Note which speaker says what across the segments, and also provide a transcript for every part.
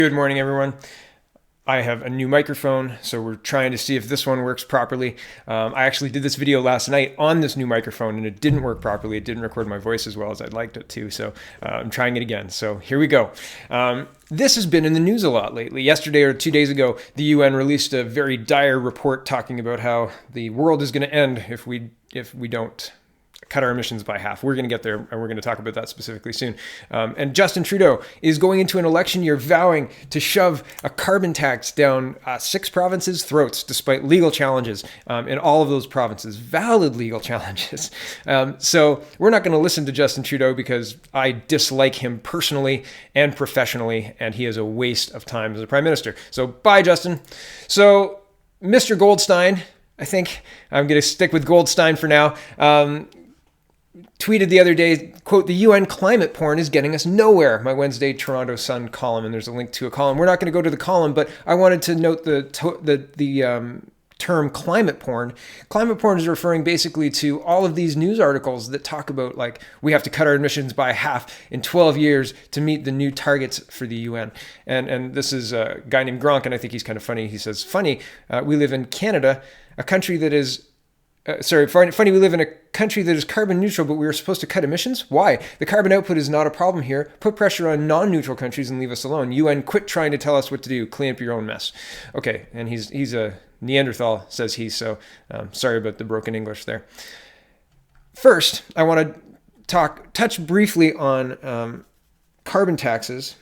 Speaker 1: Good morning, everyone. I have a new microphone, so we're trying to see if this one works properly. I actually did this video last night on this new microphone, and it didn't work properly. It didn't record my voice as well as I'd liked it to, so I'm trying it again. So here we go. This has been in the news a lot lately. Yesterday or 2 days ago, the UN released a very dire report talking about how the world is going to end if we don't cut our emissions by half. We're going to get there, and we're going to talk about that specifically soon. And Justin Trudeau is going into an election year vowing to shove a carbon tax down 6 provinces' throats, despite legal challenges in all of those provinces, valid legal challenges. So we're not going to listen to Justin Trudeau because I dislike him personally and professionally, and he is a waste of time as a prime minister. So bye, Justin. So Mr. Goldstein, I think I'm going to stick with Goldstein for now, tweeted the other day, quote, "The UN climate porn is getting us nowhere." My Wednesday Toronto Sun column, and there's a link to a column. We're not going to go to the column, but I wanted to note the term climate porn. Climate porn is referring basically to all of these news articles that talk about, like, we have to cut our emissions by half in 12 years to meet the new targets for the UN. And this is a guy named Gronk, and I think he's kind of funny. He says, we live in Canada, a country that is we live in a country that is carbon neutral, but we were supposed to cut emissions? Why? The carbon output is not a problem here. Put pressure on non-neutral countries and leave us alone. UN, quit trying to tell us what to do. Clean up your own mess. Okay, and he's a Neanderthal, says he, so sorry about the broken English there. First, I want to touch briefly on carbon taxes,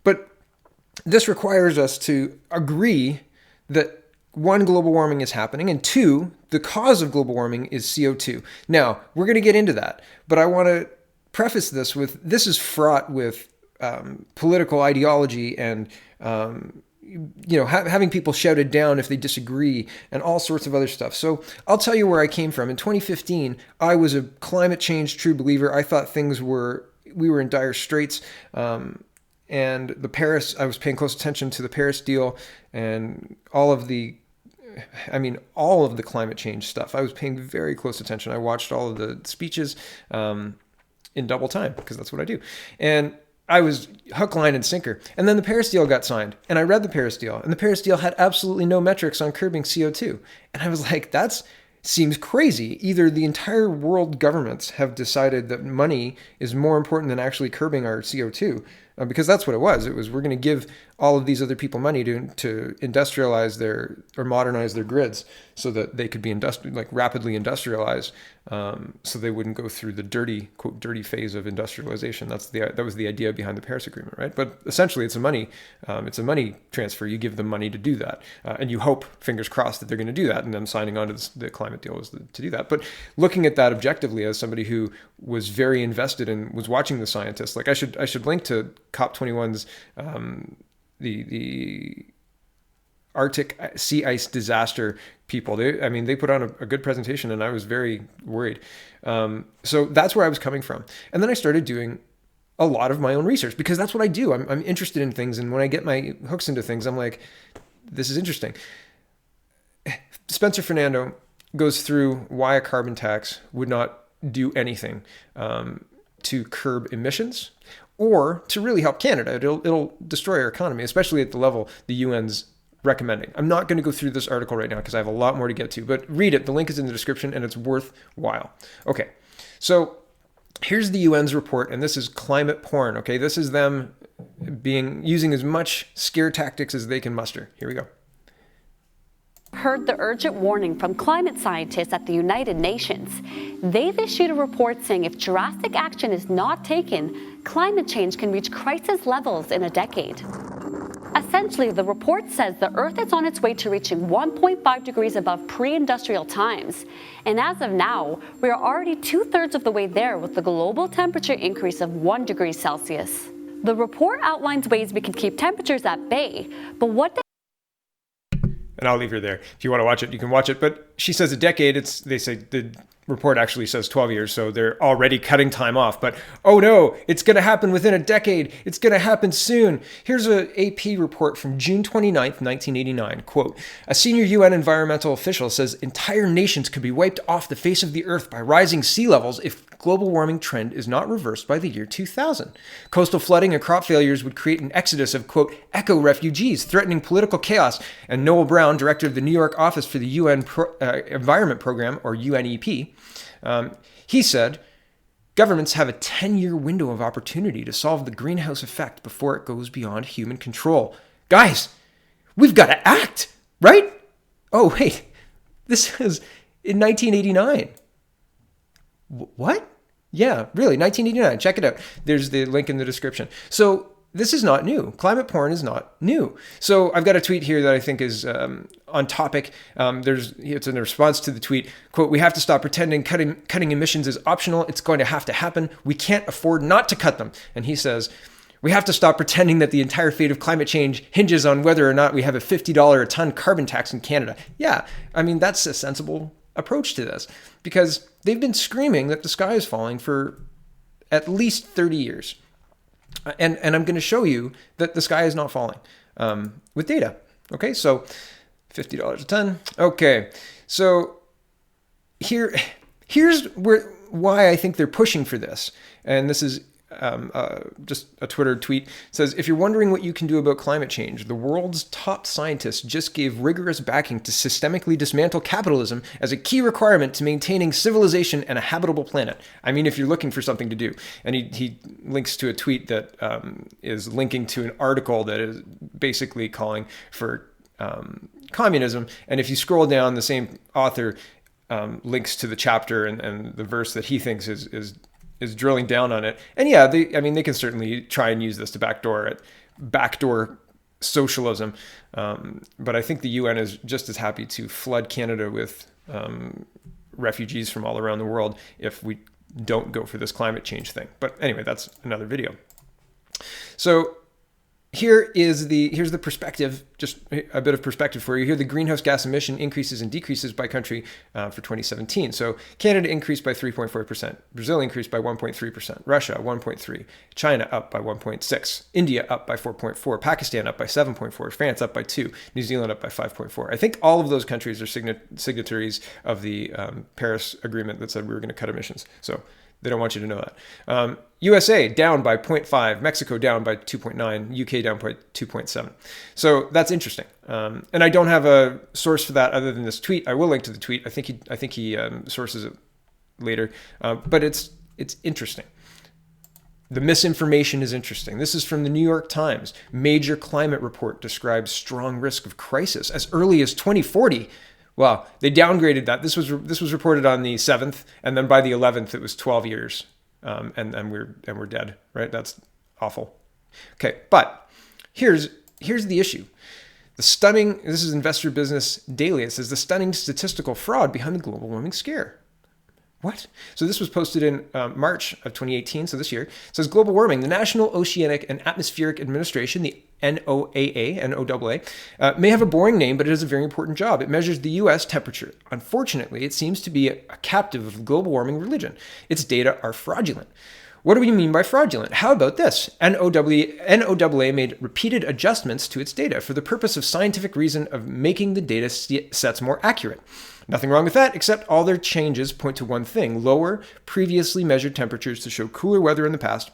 Speaker 1: but this requires us to agree that, one, global warming is happening, and two, the cause of global warming is CO2. Now, we're going to get into that, but I want to preface this with, this is fraught with political ideology and having people shouted down if they disagree and all sorts of other stuff. So I'll tell you where I came from. In 2015, I was a climate change true believer. I thought we were in dire straits. And I was paying close attention to the Paris deal and all of the climate change stuff. I was paying very close attention. I watched all of the speeches in double time because that's what I do. And I was hook, line, and sinker. And then the Paris deal got signed, and I read the Paris deal, and the Paris deal had absolutely no metrics on curbing CO2. And I was like, that seems crazy. Either the entire world governments have decided that money is more important than actually curbing our CO2, because that's what it was. It was, we're going to give all of these other people money to industrialize or modernize their grids so that they could be rapidly industrialized, so they wouldn't go through the dirty, quote, dirty phase of industrialization. That was the idea behind the Paris Agreement, right? But essentially, it's a money transfer. You give them money to do that, and you hope, fingers crossed, that they're going to do that. And them signing on to the climate deal was to do that. But looking at that objectively, as somebody who was very invested and was watching the scientists, like I should link to COP21's the Arctic sea ice disaster people. They put on a good presentation, and I was very worried. So that's where I was coming from. And then I started doing a lot of my own research, because that's what I do. I'm interested in things, and when I get my hooks into things, I'm like, this is interesting. Spencer Fernando goes through why a carbon tax would not do anything to curb emissions or to really help Canada. It'll destroy our economy, especially at the level the UN's recommending. I'm not going to go through this article right now because I have a lot more to get to, but read it. The link is in the description, and it's worthwhile. Okay, so here's the UN's report, and this is climate porn. Okay, this is them using as much scare tactics as they can muster. Here we go.
Speaker 2: Heard the urgent warning from climate scientists at the United Nations. They've issued a report saying if drastic action is not taken, climate change can reach crisis levels in a decade. Essentially, the report says the Earth is on its way to reaching 1.5 degrees above pre-industrial times. And as of now, we are already 2/3 of the way there, with the global temperature increase of 1 degree Celsius. The report outlines ways we can keep temperatures at bay, but what
Speaker 1: and I'll leave her there. If you want to watch it, you can watch it. But she says a decade. They say the report actually says 12 years, so they're already cutting time off. But oh no, it's going to happen within a decade. It's going to happen soon. Here's an AP report from June 29th, 1989. Quote, a senior UN environmental official says entire nations could be wiped off the face of the earth by rising sea levels if global warming trend is not reversed by the year 2000. Coastal flooding and crop failures would create an exodus of, quote, eco-refugees, threatening political chaos. And Noel Brown, director of the New York office for the UN Environment Program, or UNEP, he said, governments have a 10-year window of opportunity to solve the greenhouse effect before it goes beyond human control. Guys, we've got to act, right? Oh, wait, this is in 1989. What? Yeah, really, 1989. Check it out. There's the link in the description. So this is not new. Climate porn is not new. So I've got a tweet here that I think is on topic. It's in response to the tweet. Quote, we have to stop pretending cutting emissions is optional. It's going to have to happen. We can't afford not to cut them. And he says, we have to stop pretending that the entire fate of climate change hinges on whether or not we have a $50 a ton carbon tax in Canada. Yeah, I mean, that's a sensible approach to this, because they've been screaming that the sky is falling for at least 30 years. And I'm going to show you that the sky is not falling with data. Okay, so $50 a ton. Okay, so here's why I think they're pushing for this. And this is just a Twitter tweet. It says, if you're wondering what you can do about climate change, the world's top scientists just gave rigorous backing to systemically dismantle capitalism as a key requirement to maintaining civilization and a habitable planet. I mean, if you're looking for something to do. And he links to a tweet that is linking to an article that is basically calling for communism. And if you scroll down, the same author links to the chapter and the verse that he thinks is drilling down on it. And yeah, they can certainly try and use this to backdoor socialism. But I think the UN is just as happy to flood Canada with refugees from all around the world if we don't go for this climate change thing. But anyway, that's another video. So here's the perspective, just a bit of perspective for you. Here, the greenhouse gas emission increases and decreases by country for 2017. So Canada increased by 3.4%, Brazil increased by 1.3%, Russia 1.3%, China up by 1.6%, India up by 4.4%, Pakistan up by 7.4%, France up by 2%, New Zealand up by 5.4%. I think all of those countries are signatories of the Paris Agreement that said we were going to cut emissions. So they don't want you to know that. USA down by 0.5, Mexico down by 2.9, UK down by 2.7. So that's interesting. And I don't have a source for that other than this tweet. I will link to the tweet. I think he sources it later. But it's interesting. The misinformation is interesting. This is from the New York Times. Major climate report describes strong risk of crisis as early as 2040. Well, they downgraded that. This was reported on the 7th, and then by the 11th, it was 12 years, and we're dead, right? That's awful. Okay, but here's the issue. This is Investor Business Daily. It says the stunning statistical fraud behind the global warming scare. What? So this was posted in March of 2018, so this year. It says global warming. The National Oceanic and Atmospheric Administration, the NOAA, may have a boring name, but it does a very important job. It measures the U.S. temperature. Unfortunately, it seems to be a captive of global warming religion. Its data are fraudulent. What do we mean by fraudulent? How about this? NOAA made repeated adjustments to its data for the purpose of scientific reason of making the data sets more accurate. Nothing wrong with that, except all their changes point to one thing: lower previously measured temperatures to show cooler weather in the past,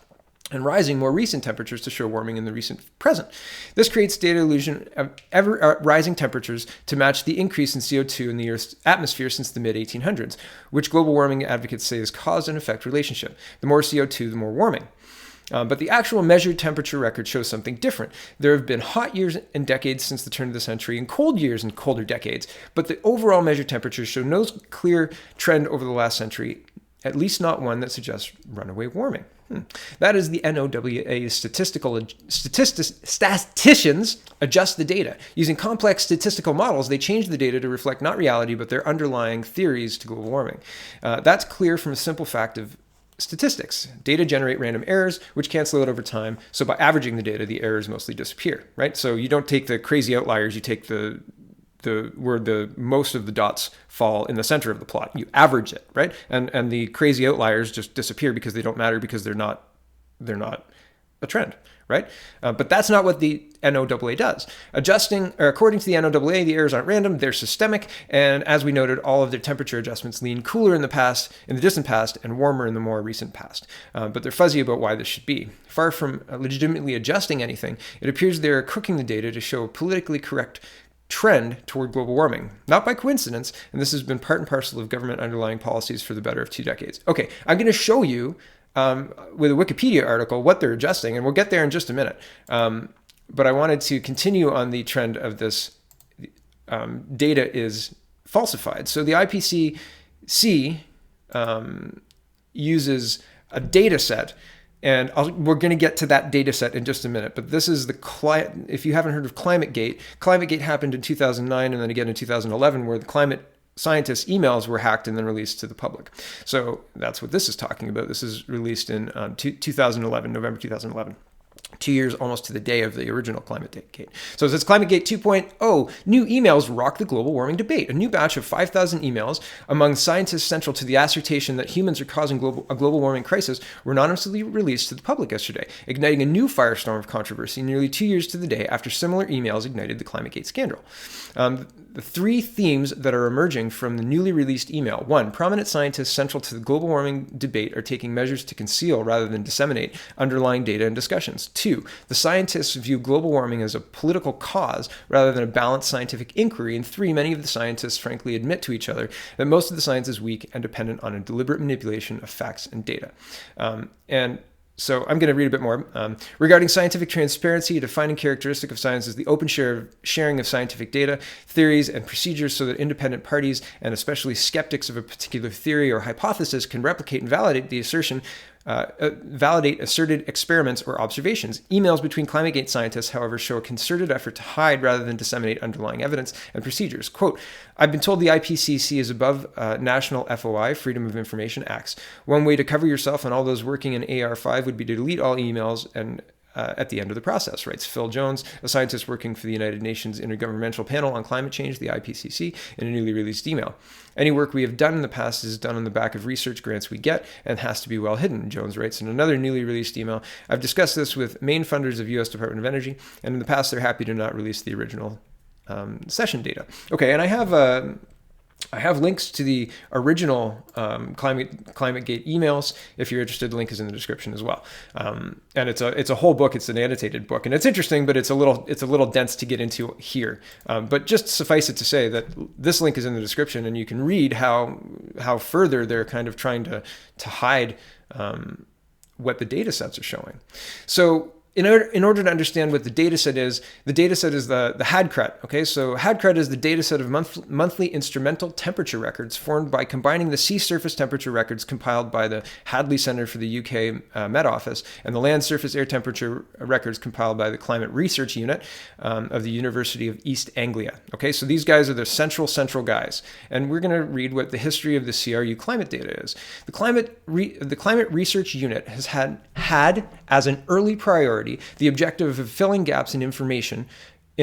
Speaker 1: and rising more recent temperatures to show warming in the recent present. This creates data illusion of ever rising temperatures to match the increase in CO2 in the Earth's atmosphere since the mid-1800s, which global warming advocates say is cause and effect relationship. The more CO2, the more warming. But the actual measured temperature record shows something different. There have been hot years and decades since the turn of the century and cold years and colder decades, but the overall measured temperatures show no clear trend over the last century, at least not one that suggests runaway warming. That is the NOAA's statisticians adjust the data. Using complex statistical models, they change the data to reflect not reality, but their underlying theories to global warming. That's clear from a simple fact of statistics. Data generate random errors, which cancel out over time. So by averaging the data, the errors mostly disappear, right? So you don't take the crazy outliers, you take the the most of the dots fall in the center of the plot. You average it, right? And the crazy outliers just disappear because they don't matter, because they're not a trend, right? But that's not what the NOAA does. According to the NOAA, the errors aren't random, they're systemic. And as we noted, all of their temperature adjustments lean cooler in the distant past, and warmer in the more recent past. But they're fuzzy about why this should be. Far from legitimately adjusting anything, it appears they're cooking the data to show a politically correct trend toward global warming, not by coincidence, and this has been part and parcel of government underlying policies for the better of 2 decades. Okay, I'm going to show you with a Wikipedia article what they're adjusting, and we'll get there in just a minute. But I wanted to continue on the trend of this data is falsified. So the IPCC uses a data set, and we're going to get to that data set in just a minute. But this is if you haven't heard of Climategate, Climategate happened in 2009 and then again in 2011, where the climate scientists' emails were hacked and then released to the public. So that's what this is talking about. This is released in 2011, November 2011. 2 years almost to the day of the original Climategate. So it says Climategate 2.0, new emails rock the global warming debate. A new batch of 5,000 emails among scientists central to the assertion that humans are causing a global warming crisis were anonymously released to the public yesterday, igniting a new firestorm of controversy nearly 2 years to the day after similar emails ignited the Climategate scandal. The 3 themes that are emerging from the newly released email. 1, prominent scientists central to the global warming debate are taking measures to conceal rather than disseminate underlying data and discussions. 2, the scientists view global warming as a political cause rather than a balanced scientific inquiry. And 3, many of the scientists frankly admit to each other that most of the science is weak and dependent on a deliberate manipulation of facts and data. So I'm going to read a bit more. Regarding scientific transparency, a defining characteristic of science is the open sharing of scientific data, theories, and procedures so that independent parties, and especially skeptics of a particular theory or hypothesis, can replicate and validate the assertion, validate asserted experiments or observations. Emails between Climategate scientists, however, show a concerted effort to hide rather than disseminate underlying evidence and procedures. Quote, I've been told the IPCC is above national FOI, Freedom of Information Acts. One way to cover yourself and all those working in AR5 would be to delete all emails and at the end of the process, writes Phil Jones, a scientist working for the United Nations Intergovernmental Panel on Climate Change, the IPCC, in a newly released email. Any work we have done in the past is done on the back of research grants we get and has to be well hidden, Jones writes in another newly released email. I've discussed this with main funders of U.S. Department of Energy, and in the past they're happy to not release the original session data. Okay, and I have links to the original Climategate emails. If you're interested, the link is in the description as well. And it's a whole book. It's an annotated book, and it's interesting, but it's a little dense to get into here. But just suffice it to say that this link is in the description, and you can read how further they're kind of trying to hide what the data sets are showing. So in order to understand what the dataset is the HADCRET. Okay, so HADCRET is the dataset of monthly instrumental temperature records formed by combining the sea surface temperature records compiled by the Hadley Centre for the UK Met Office and the land surface air temperature records compiled by the Climate Research Unit of the University of East Anglia. Okay, so these guys are the central guys, and we're going to read what the history of the CRU climate data is. The Climate Research Unit has had as an early priority the objective of filling gaps in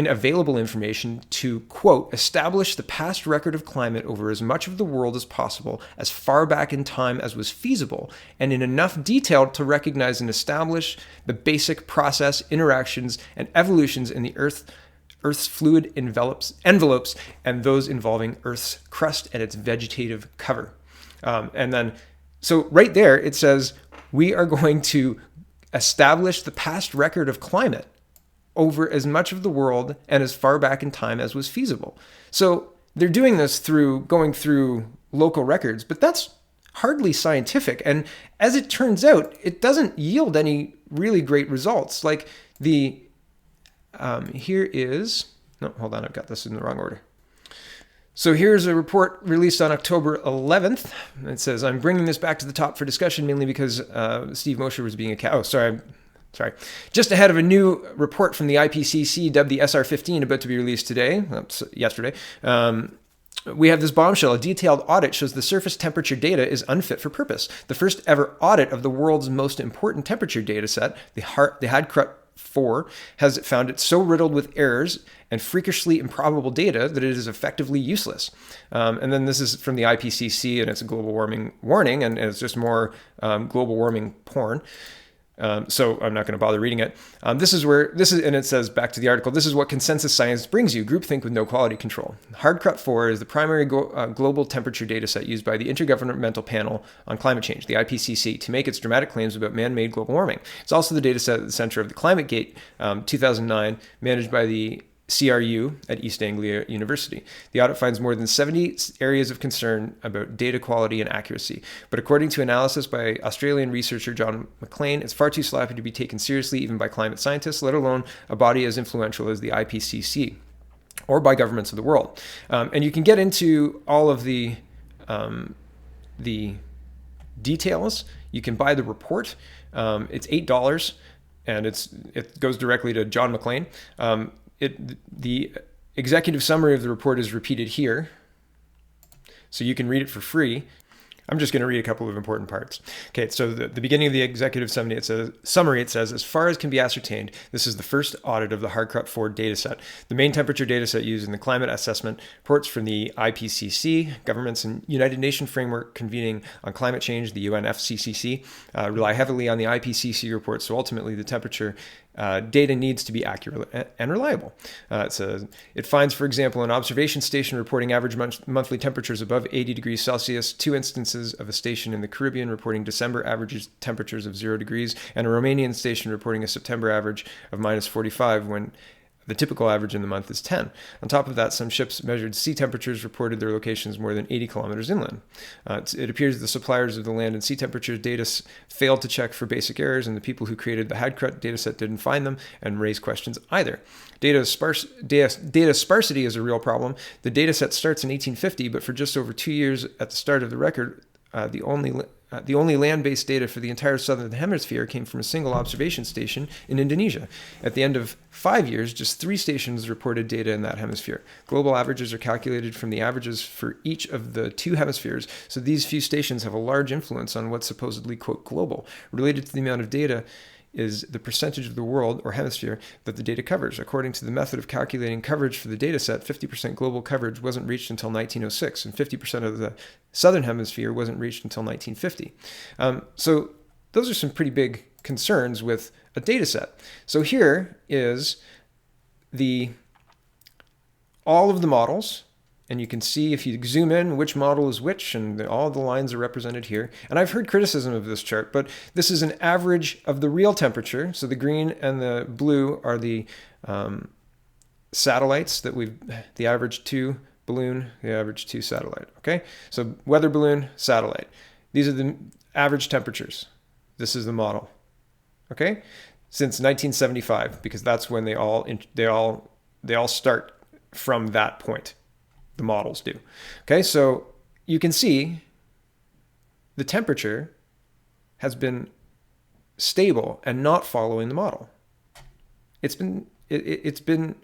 Speaker 1: available information to, quote, establish the past record of climate over as much of the world as possible, as far back in time as was feasible, and in enough detail to recognize and establish the basic process, interactions, and evolutions in the Earth's fluid envelopes and those involving Earth's crust and its vegetative cover. And then, so right there, it says, we are going to establish the past record of climate over as much of the world and as far back in time as was feasible. So they're doing this through going through local records, but that's hardly scientific. And as it turns out, it doesn't yield any really great results. Like here is, no, hold on, I've got this in the wrong order. So here's a report released on October 11th. It says, I'm bringing this back to the top for discussion mainly because Steve Mosher was being a cat. Oh, sorry. Just ahead of a new report from the IPCC dubbed the SR15 about to be released today, yesterday. We have this bombshell. A detailed audit shows the surface temperature data is unfit for purpose. The first ever audit of the world's most important temperature data set, the HADCRET 4 has found it so riddled with errors and freakishly improbable data that it is effectively useless. And then this is from the IPCC, and it's a global warming warning, and it's just more global warming porn. So I'm not going to bother reading it. And it says, back to the article, this is what consensus science brings you, groupthink with no quality control. Hardcrut 4 is the primary global temperature data set used by the Intergovernmental Panel on Climate Change, the IPCC, to make its dramatic claims about man-made global warming. It's also the data set at the center of the Climategate 2009, managed by the CRU at East Anglia University. The audit finds more than 70 areas of concern about data quality and accuracy. But according to analysis by Australian researcher John McLean, it's far too sloppy to be taken seriously even by climate scientists, let alone a body as influential as the IPCC or by governments of the world. And you can get into all of the details. You can buy the report. It's $8, and it goes directly to John McLean. The executive summary of the report is repeated here, so you can read it for free. I'm just going to read a couple of important parts. Okay, so the beginning of the executive summary, it says, as far as can be ascertained, this is the first audit of the Hardcrut 4 dataset. The main temperature dataset used in the climate assessment reports from the IPCC, Governments and United Nations Framework Convening on Climate Change, the UNFCCC, rely heavily on the IPCC reports, so ultimately the temperature data needs to be accurate and reliable. It finds, for example, an observation station reporting average monthly temperatures above 80 degrees Celsius, 2 instances of a station in the Caribbean reporting December average temperatures of 0 degrees, and a Romanian station reporting a September average of minus 45 when the typical average in the month is 10. On top of that, some ships measured sea temperatures reported their locations more than 80 kilometers inland. It appears the suppliers of the land and sea temperatures data failed to check for basic errors, and the people who created the Hardcrut dataset didn't find them and raise questions either. Data sparsity is a real problem. The dataset starts in 1850, but for just over 2 years at the start of the record, the only land-based data for the entire southern hemisphere came from a single observation station in Indonesia. At the end of 5 years, just 3 stations reported data in that hemisphere. Global averages are calculated from the averages for each of the 2 hemispheres, so these few stations have a large influence on what's supposedly, quote, global. Related to the amount of data is the percentage of the world or hemisphere that the data covers. According to the method of calculating coverage for the data set, 50% global coverage wasn't reached until 1906, and 50% of the southern hemisphere wasn't reached until 1950. So those are some pretty big concerns with a data set. So here is all of the models, and you can see if you zoom in which model is which, and all the lines are represented here. And I've heard criticism of this chart, but this is an average of the real temperature. So the green and the blue are the satellites the average 2 balloon, the average 2 satellite. Okay, so weather balloon, satellite. These are the average temperatures. This is the model. Okay, since 1975, because that's when they all start from that point. The models do. Okay, so you can see the temperature has been stable and not following the model. It's been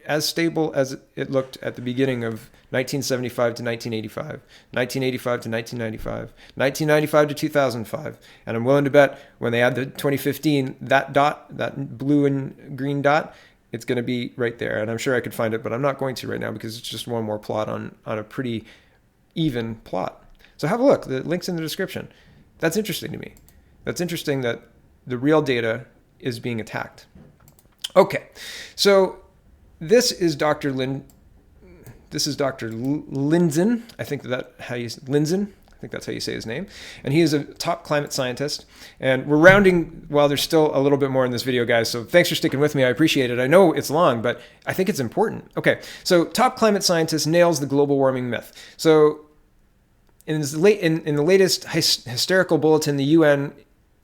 Speaker 1: as stable as it looked at the beginning of 1975 to 1985, 1985 to 1995, 1995 to 2005, and I'm willing to bet when they add the 2015, that blue and green dot, it's going to be right there. And I'm sure I could find it, but I'm not going to right now because it's just one more plot on a pretty even plot. So have a look. The link's in the description. That's interesting to me. That's interesting that the real data is being attacked. Okay, so this is Dr. Lindzen. I think Lindzen. I think that's how you say his name. And he is a top climate scientist. And we're rounding, well, there's still a little bit more in this video, guys. So thanks for sticking with me. I appreciate it. I know it's long, but I think it's important. Okay, so top climate scientist nails the global warming myth. So in the latest hysterical bulletin, the UN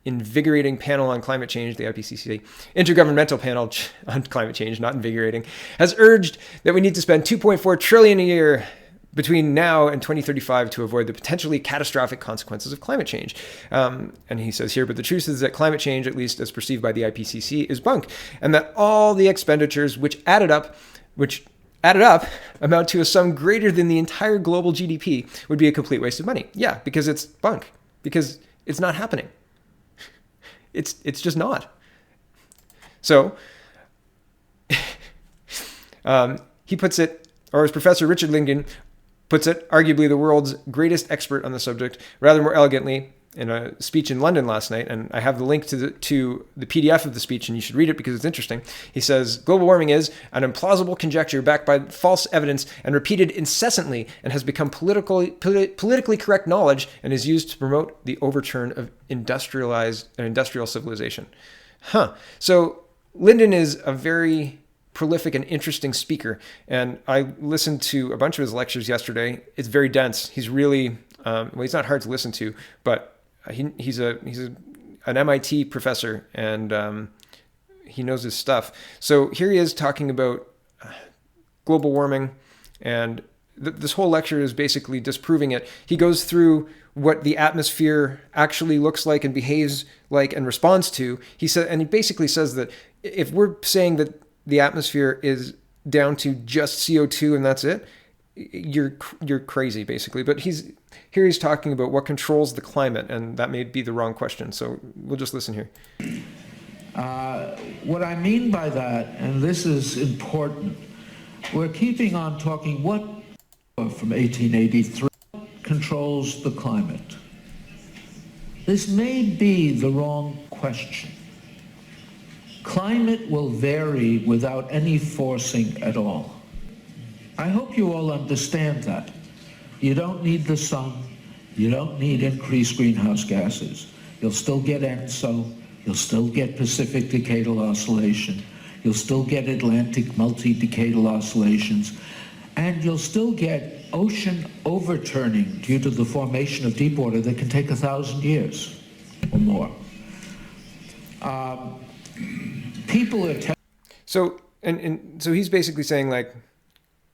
Speaker 1: Invigorating Panel on Climate Change, the IPCC, Intergovernmental Panel on Climate Change, not invigorating, has urged that we need to spend $2.4 trillion a year between now and 2035 to avoid the potentially catastrophic consequences of climate change. And he says here, but the truth is that climate change, at least as perceived by the IPCC, is bunk, and that all the expenditures which added up amount to a sum greater than the entire global GDP would be a complete waste of money. Yeah, because it's bunk, because it's not happening. It's just not. So He puts it, or as Professor Richard Lindzen puts it, arguably the world's greatest expert on the subject, rather more elegantly in a speech in London last night, and I have the link to the PDF of the speech, and you should read it because it's interesting. He says, global warming is an implausible conjecture backed by false evidence and repeated incessantly, and has become politically correct knowledge and is used to promote the overturn of industrial civilization. So Lindzen is a very prolific and interesting speaker, and I listened to a bunch of his lectures yesterday. It's very dense. He's really, he's not hard to listen to, but he's an MIT professor, and he knows his stuff. So here he is talking about global warming, and this whole lecture is basically disproving it. He goes through what the atmosphere actually looks like and behaves like and responds to. And he basically says that if we're saying that the atmosphere is down to just CO2 and that's it, you're crazy, basically. But he's talking about what controls the climate, and that may be the wrong question. So we'll just listen here.
Speaker 3: What I mean by that, and this is important, we're keeping on talking what from 1883 controls the climate. This may be the wrong question. Climate will vary without any forcing at all. I hope you all understand that. You don't need the sun. You don't need increased greenhouse gases. You'll still get ENSO. You'll still get Pacific decadal oscillation. You'll still get Atlantic multi-decadal oscillations. And you'll still get ocean overturning due to the formation of deep water that can take 1,000 years or more. People are
Speaker 1: so he's basically saying, like,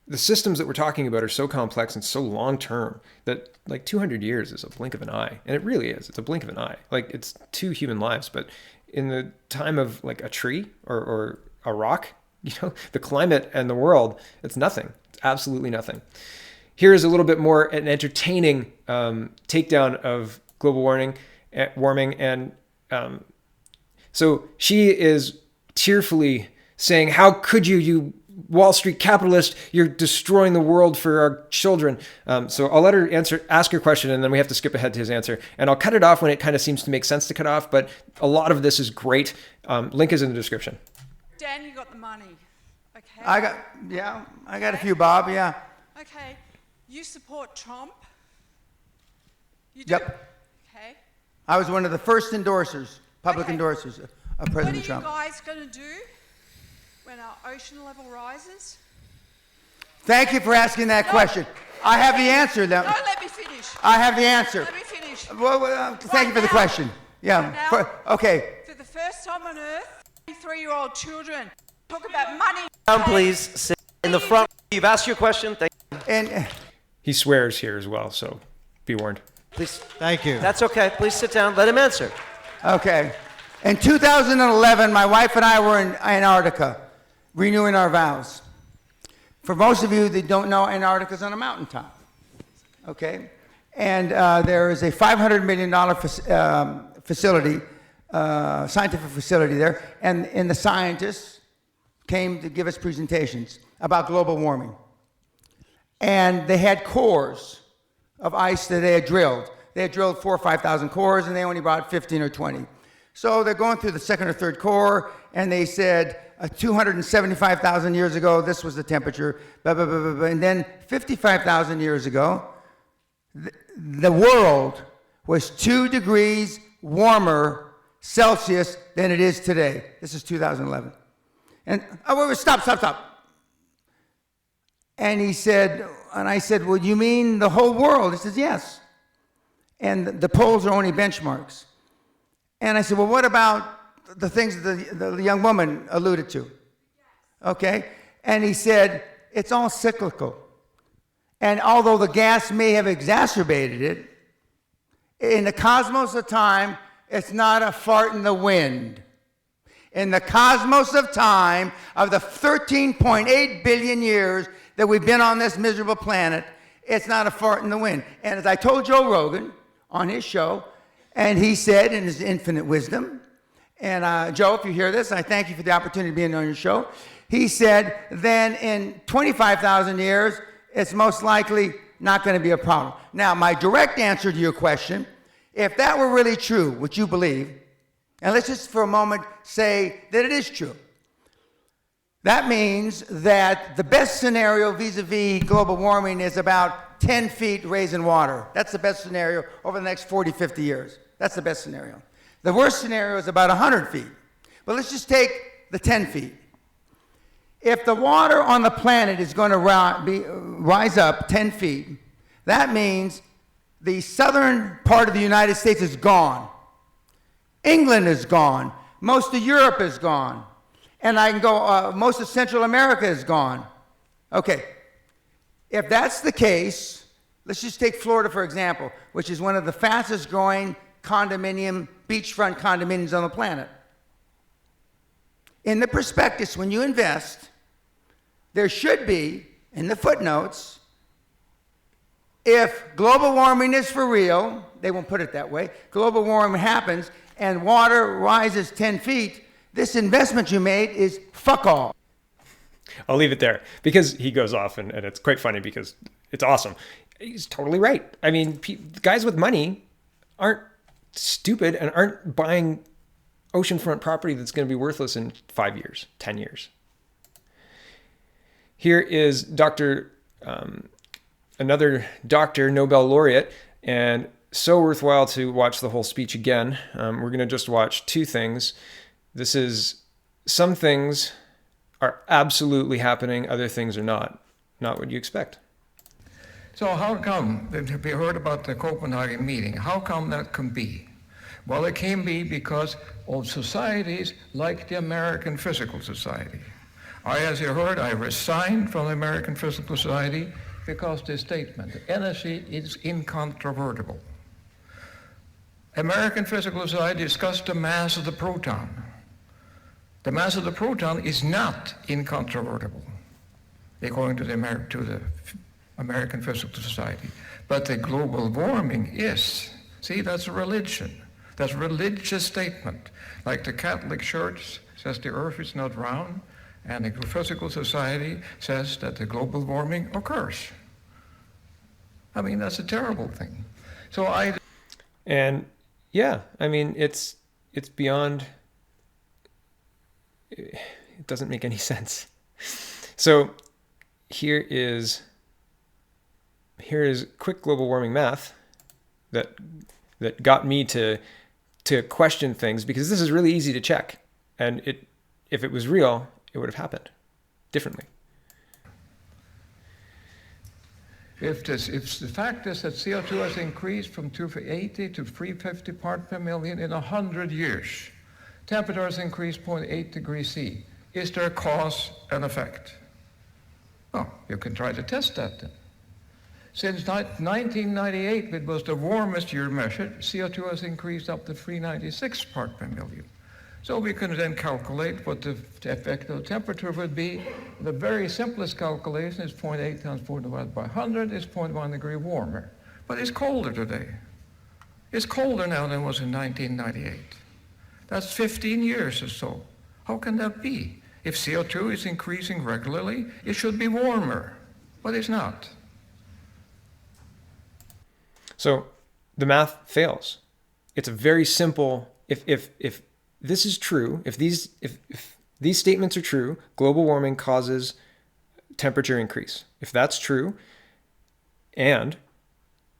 Speaker 1: the systems that we're talking about are so complex and so long term that like 200 years is a blink of an eye. And it really is. It's a blink of an eye. Like, it's 2 human lives, but in the time of like a tree or a rock, the climate and the world, it's nothing. It's absolutely nothing. Here is a little bit more an entertaining takedown of global warming. And so she is tearfully saying, how could you Wall Street capitalist, you're destroying the world for our children. So I'll let her ask her question, and then we have to skip ahead to his answer. And I'll cut it off when it kind of seems to make sense to cut off, but a lot of this is great. Link is in the description.
Speaker 4: Dan, you got the money. Okay.
Speaker 5: I got a few, Bob, yeah.
Speaker 4: Okay. You support Trump? You do?
Speaker 5: Yep.
Speaker 4: Okay.
Speaker 5: I was one of the first endorsers, public endorsers of President Trump.
Speaker 4: What are you guys going to do when our ocean level rises?
Speaker 5: Thank you for asking that question. I have the answer.
Speaker 4: No, let me finish.
Speaker 5: I have the answer.
Speaker 4: Let me finish.
Speaker 5: Thank you for the question. Yeah. Okay.
Speaker 4: For the first time on Earth, 23-year-old children talk about money.
Speaker 6: Down, please. Sit in the front. You've asked your question. Thank you.
Speaker 5: And
Speaker 1: he swears here as well, so be warned.
Speaker 6: Please.
Speaker 7: Thank you.
Speaker 6: That's okay. Please sit down. Let him answer.
Speaker 5: okay. In 2011, my wife and I were in Antarctica, renewing our vows. For most of you that don't know, Antarctica's on a mountaintop. Okay? And there is a $500 million facility, scientific facility there, and the scientists came to give us presentations about global warming. And they had cores of ice that they had drilled. They had drilled 4,000 or 5,000 cores, and they only brought 15 or 20. So they're going through the second or third core, and they said 275,000 years ago, this was the temperature, blah, blah, blah, blah, blah. And then 55,000 years ago, the world was 2 degrees warmer Celsius than it is today. This is 2011. And stop. And he said, and I said, well, you mean the whole world? He says, yes. And the poles are only benchmarks. And I said, well, what about the things that the young woman alluded to? Okay. And he said, it's all cyclical. And although the gas may have exacerbated it, in the cosmos of time, it's not a fart in the wind. In the cosmos of time, of the 13.8 billion years that we've been on this miserable planet, it's not a fart in the wind. And as I told Joe Rogan on his show, and he said in his infinite wisdom, and Joe, if you hear this, I thank you for the opportunity to be on your show. he said, then in 25,000 years, it's most likely not going to be a problem. Now, my direct answer to your question, if that were really true, which you believe, and let's just for a moment say that it is true, that means that the best scenario vis-a-vis global warming is about 10 feet raise in water. That's the best scenario over the next 40, 50 years. That's the best scenario. The worst scenario is about 100 feet. But let's just take the 10 feet. If the water on the planet is going to rise up 10 feet, that means the southern part of the United States is gone. England is gone. Most of Europe is gone. And I can go, most of Central America is gone. Okay. If that's the case, let's just take Florida, for example, which is one of the fastest growing beachfront condominiums on the planet. In the prospectus, when you invest, there should be, in the footnotes, if global warming is for real, they won't put it that way, global warming happens and water rises 10 feet, this investment you made is fuck all.
Speaker 1: I'll leave it there because he goes off and it's quite funny because it's awesome. He's totally right. I mean, guys with money aren't stupid and aren't buying oceanfront property that's going to be worthless in 5 years, 10 years. Here is another doctor, Nobel laureate, and so worthwhile to watch the whole speech again. We're going to just watch two things. This is some things are absolutely happening, other things are not what you expect.
Speaker 7: So how come, we heard about the Copenhagen meeting, how come that can be? Well, it can be because of societies like the American Physical Society. As you heard, I resigned from the American Physical Society because the statement, energy is incontrovertible. American Physical Society discussed the mass of the proton. The mass of the proton is not incontrovertible, according to the American Physical Society. But the global warming is. See, that's a religion. That's a religious statement. Like the Catholic Church says the earth is not round, and the Physical Society says that the global warming occurs. I mean, that's a terrible thing.
Speaker 1: And yeah, I mean, it's beyond, it doesn't make any sense. So here is quick global warming math that got me to question things, because this is really easy to check. And if it was real, it would have happened differently.
Speaker 7: If the fact is that CO2 has increased from 280 to 350 parts per million in 100 years, temperature has increased 0.8 degrees C, is there cause and effect? Oh, you can try to test that then. Since 1998, which was the warmest year measured, CO2 has increased up to 396 parts per million. So we can then calculate what the effect of the temperature would be. The very simplest calculation is 0.8 times 4 divided by 100 is 0.1 degree warmer. But it's colder today. It's colder now than it was in 1998. That's 15 years or so. How can that be? If CO2 is increasing regularly, it should be warmer, but it's not.
Speaker 1: So the math fails. It's a very simple, if this is true, if these statements are true, global warming causes temperature increase. If that's true, and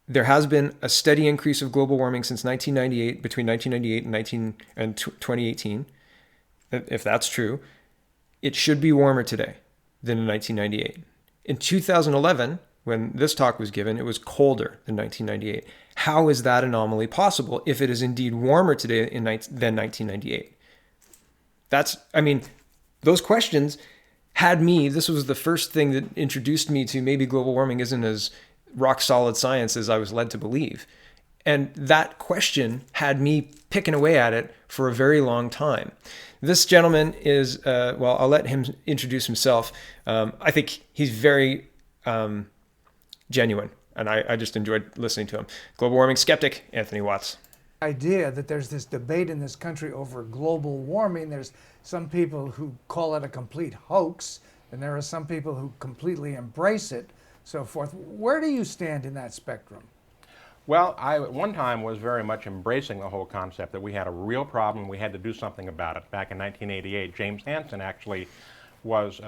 Speaker 1: there has been a steady increase of global warming since 1998, between 1998 and 2018, if that's true, it should be warmer today than in 1998. In 2011, when this talk was given, it was colder than 1998. How is that anomaly possible if it is indeed warmer today than 1998? Those questions had me, this was the first thing that introduced me to maybe global warming isn't as rock solid science as I was led to believe. And that question had me picking away at it for a very long time. This gentleman is, I'll let him introduce himself. I think he's very genuine, and I just enjoyed listening to him. Global warming skeptic, Anthony Watts.
Speaker 8: Idea that there's this debate in this country over global warming. There's some people who call it a complete hoax, and there are some people who completely embrace it, so forth. Where do you stand in that spectrum?
Speaker 9: Well, I at one time was very much embracing the whole concept that we had a real problem, we had to do something about it. Back in 1988, James Hansen actually was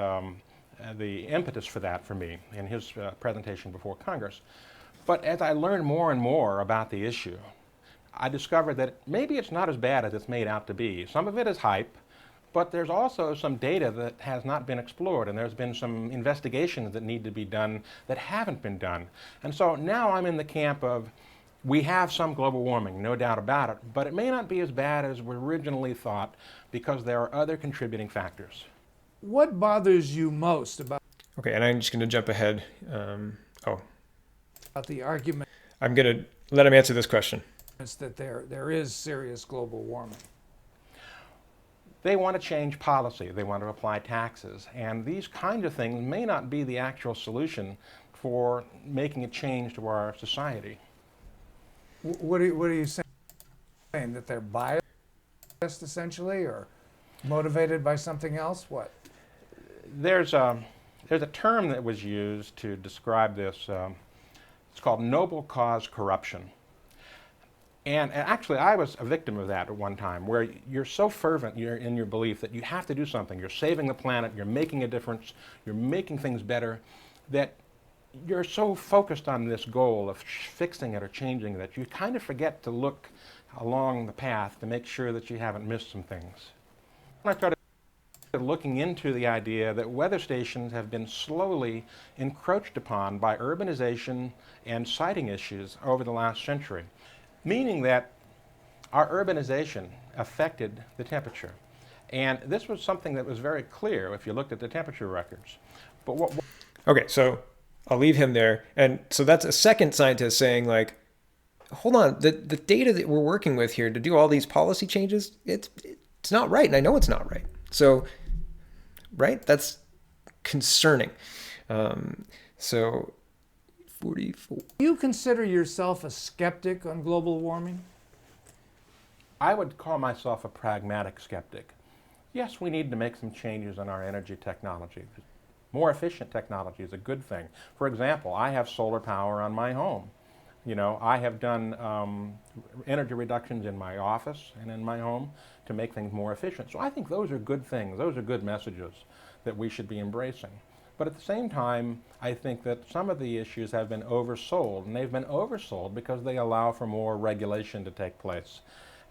Speaker 9: the impetus for that for me in his presentation before Congress. But as I learned more and more about the issue, I discovered that maybe it's not as bad as it's made out to be. Some of it is hype, but there's also some data that has not been explored, and there's been some investigations that need to be done that haven't been done. And so now I'm in the camp of, we have some global warming, no doubt about it, but it may not be as bad as we originally thought because there are other contributing factors.
Speaker 8: What bothers you most about
Speaker 1: Okay, and I'm just going to jump ahead.
Speaker 8: the argument
Speaker 1: I'm going to let him answer this question.
Speaker 8: that there is serious global warming?
Speaker 9: They want to change policy, they want to apply taxes, and these kinds of things may not be the actual solution for making a change to our society.
Speaker 8: What are you saying? That they're biased, essentially, or motivated by something else? What?
Speaker 9: There's a term that was used to describe this. It's called noble cause corruption. And actually, I was a victim of that at one time, where you're so fervent in your belief that you have to do something. You're saving the planet, you're making a difference, you're making things better, that you're so focused on this goal of fixing it or changing that you kind of forget to look along the path to make sure that you haven't missed some things. When I started looking into the idea that weather stations have been slowly encroached upon by urbanization and siting issues over the last century, meaning that our urbanization affected the temperature. And this was something that was very clear if you looked at the temperature records. But
Speaker 1: Okay, so I'll leave him there. And so that's a second scientist saying, like, hold on, the data that we're working with here to do all these policy changes, it's not right, and I know it's not right. So, right, that's concerning. So 44.
Speaker 8: Do you consider yourself a skeptic on global warming?
Speaker 9: I would call myself a pragmatic skeptic. Yes, we need to make some changes in our energy technology. More efficient technology is a good thing. For example, I have solar power on my home. You know, I have done energy reductions in my office and in my home to make things more efficient. So I think those are good things. Those are good messages that we should be embracing. But at the same time, I think that some of the issues have been oversold, and they've been oversold because they allow for more regulation to take place.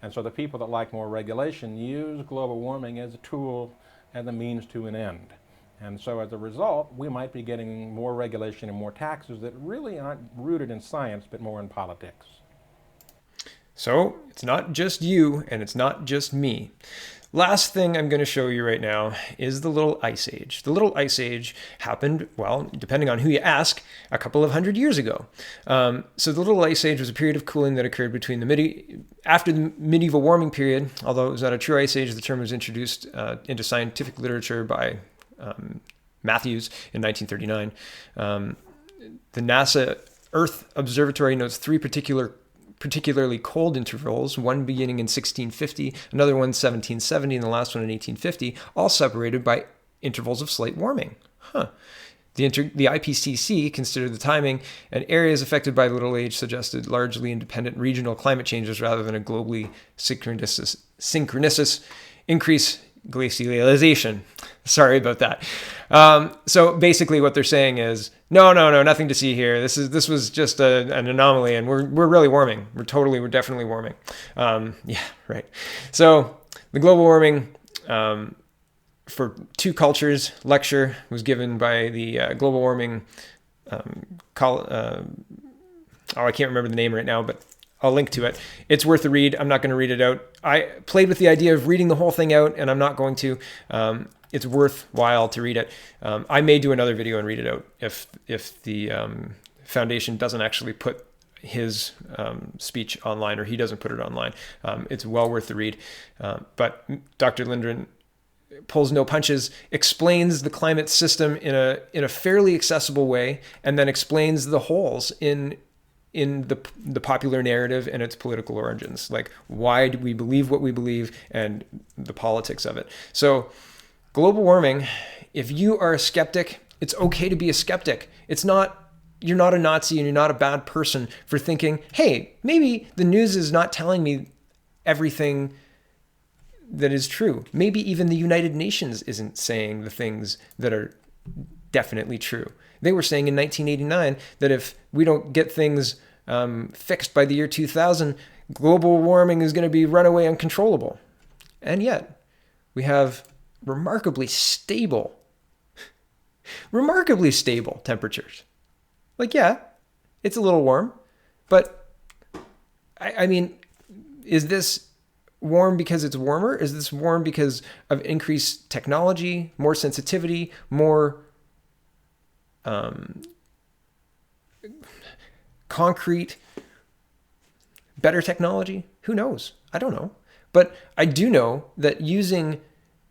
Speaker 9: And so the people that like more regulation use global warming as a tool and a means to an end. And so as a result, we might be getting more regulation and more taxes that really aren't rooted in science, but more in politics.
Speaker 1: So it's not just you, and it's not just me. Last thing I'm going to show you right now is the Little Ice Age. The Little Ice Age happened, well, depending on who you ask, a couple of hundred years ago. So the Little Ice Age was a period of cooling that occurred between after the medieval warming period. Although it was not a true ice age, the term was introduced into scientific literature by Matthews in 1939. The NASA Earth Observatory notes three particularly cold intervals, one beginning in 1650, another one 1770, and the last one in 1850, all separated by intervals of slight warming. The Ipcc considered the timing, and areas affected by the Little Age suggested largely independent regional climate changes rather than a globally synchronous increase glacialization. Sorry about that. So basically what they're saying is, no, nothing to see here. This was just an anomaly, and we're really warming. We're definitely warming. Yeah, right. So the global warming for Two Cultures lecture was given by the global warming, I can't remember the name right now, but I'll link to it. It's worth a read. I'm not going to read it out. I played with the idea of reading the whole thing out, and I'm not going to. It's worthwhile to read it. I may do another video and read it out if the foundation doesn't actually put his speech online, or he doesn't put it online. It's well worth the read. But Dr. Lindzen pulls no punches, explains the climate system in a fairly accessible way, and then explains the holes in in the popular narrative and its political origins. Like, why do we believe what we believe and the politics of it? So global warming, if you are a skeptic, it's okay to be a skeptic. You're not a Nazi and you're not a bad person for thinking, hey, maybe the news is not telling me everything that is true. Maybe even the United Nations isn't saying the things that are definitely true. They were saying in 1989 that if we don't get things fixed by the year 2000, global warming is going to be runaway uncontrollable. And yet we have remarkably stable temperatures. Like, yeah, it's a little warm, but I mean, is this warm because it's warmer? Is this warm because of increased technology, more sensitivity, more concrete, better technology? Who knows? I don't know. But I do know that using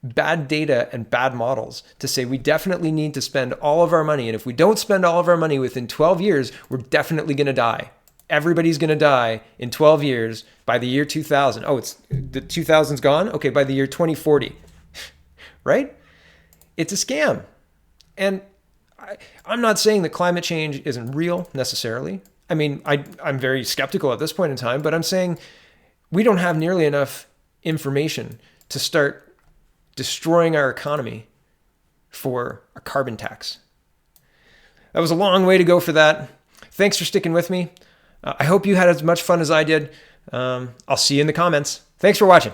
Speaker 1: bad data and bad models to say we definitely need to spend all of our money, and if we don't spend all of our money within 12 years, we're definitely going to die. Everybody's going to die in 12 years by the year 2000. Oh, it's the 2000's gone? Okay, by the year 2040. Right? It's a scam. And I'm not saying that climate change isn't real necessarily. I mean, I'm very skeptical at this point in time, but I'm saying we don't have nearly enough information to start destroying our economy for a carbon tax. That was a long way to go for that. Thanks for sticking with me. I hope you had as much fun as I did. I'll see you in the comments. Thanks for watching.